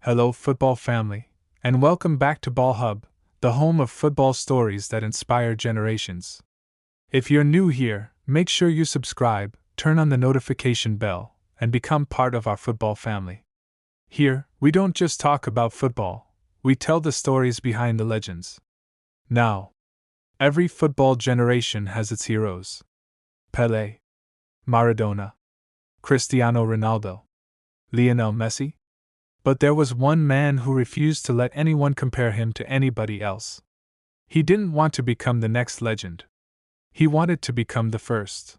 Hello, football family, and welcome back to Ball Hub, the home of football stories that inspire generations. If you're new here, make sure you subscribe, turn on the notification bell, and become part of our football family. Here, we don't just talk about football, we tell the stories behind the legends. Now, every football generation has its heroes. Pelé, Maradona, Cristiano Ronaldo, Lionel Messi. But there was one man who refused to let anyone compare him to anybody else. He didn't want to become the next legend. He wanted to become the first.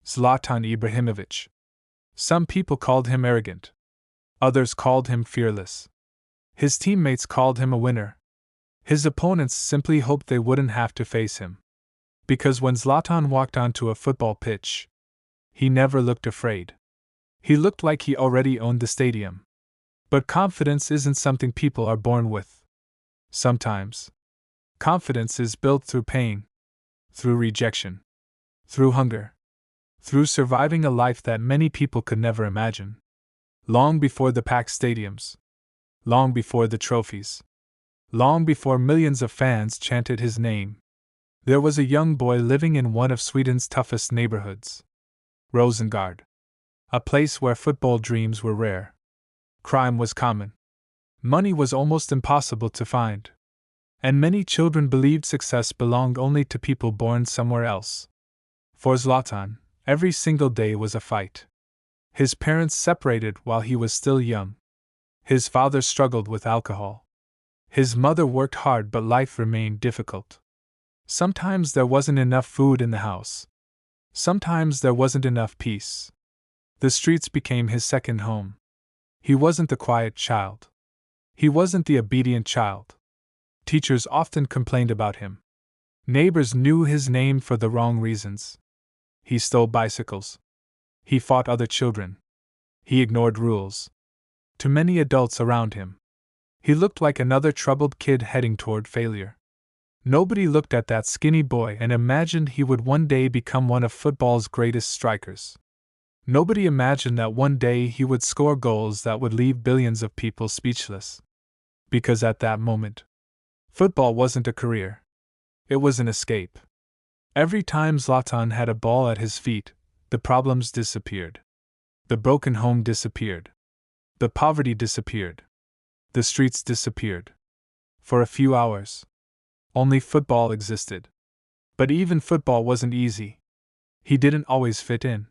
Zlatan Ibrahimović. Some people called him arrogant. Others called him fearless. His teammates called him a winner. His opponents simply hoped they wouldn't have to face him. Because when Zlatan walked onto a football pitch, he never looked afraid. He looked like he already owned the stadium. But confidence isn't something people are born with. Sometimes, confidence is built through pain, through rejection, through hunger, through surviving a life that many people could never imagine. Long before the packed stadiums, long before the trophies, long before millions of fans chanted his name, there was a young boy living in one of Sweden's toughest neighborhoods. Rosengård, a place where football dreams were rare. Crime was common. Money was almost impossible to find. And many children believed success belonged only to people born somewhere else. For Zlatan, every single day was a fight. His parents separated while he was still young. His father struggled with alcohol. His mother worked hard, but life remained difficult. Sometimes there wasn't enough food in the house. Sometimes there wasn't enough peace. The streets became his second home. He wasn't the quiet child. He wasn't the obedient child. Teachers often complained about him. Neighbors knew his name for the wrong reasons. He stole bicycles. He fought other children. He ignored rules. To many adults around him, he looked like another troubled kid heading toward failure. Nobody looked at that skinny boy and imagined he would one day become one of football's greatest strikers. Nobody imagined that one day he would score goals that would leave billions of people speechless. Because at that moment, football wasn't a career. It was an escape. Every time Zlatan had a ball at his feet, the problems disappeared. The broken home disappeared. The poverty disappeared. The streets disappeared. For a few hours, only football existed. But even football wasn't easy. He didn't always fit in.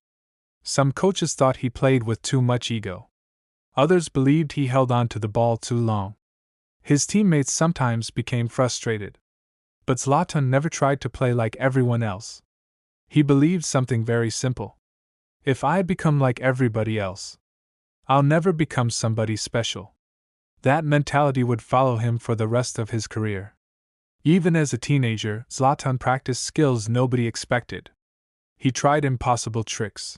Some coaches thought he played with too much ego. Others believed he held on to the ball too long. His teammates sometimes became frustrated. But Zlatan never tried to play like everyone else. He believed something very simple. If I become like everybody else, I'll never become somebody special. That mentality would follow him for the rest of his career. Even as a teenager, Zlatan practiced skills nobody expected. He tried impossible tricks.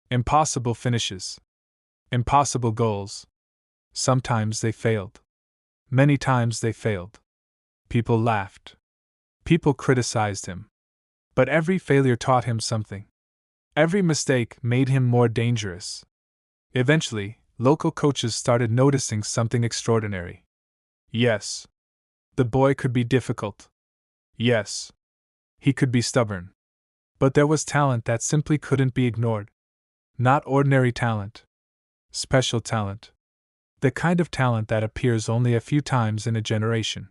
Impossible finishes. Impossible goals. Sometimes they failed. Many times they failed. People laughed. People criticized him. But every failure taught him something. Every mistake made him more dangerous. Eventually, local coaches started noticing something extraordinary. Yes, the boy could be difficult. Yes, he could be stubborn. But there was talent that simply couldn't be ignored. Not ordinary talent. Special talent. The kind of talent that appears only a few times in a generation.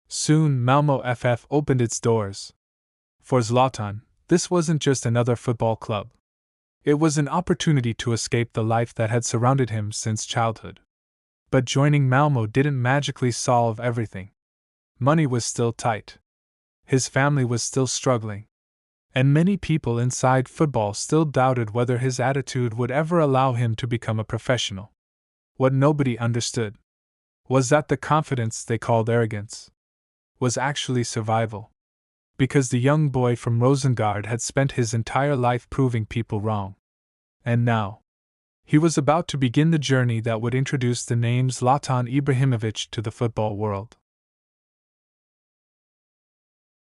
Soon, Malmö FF opened its doors. For Zlatan, this wasn't just another football club. It was an opportunity to escape the life that had surrounded him since childhood. But joining Malmö didn't magically solve everything. Money was still tight. His family was still struggling. And many people inside football still doubted whether his attitude would ever allow him to become a professional. What nobody understood was that the confidence they called arrogance was actually survival. Because the young boy from Rosengård had spent his entire life proving people wrong. And now, he was about to begin the journey that would introduce the name Zlatan Ibrahimović to the football world.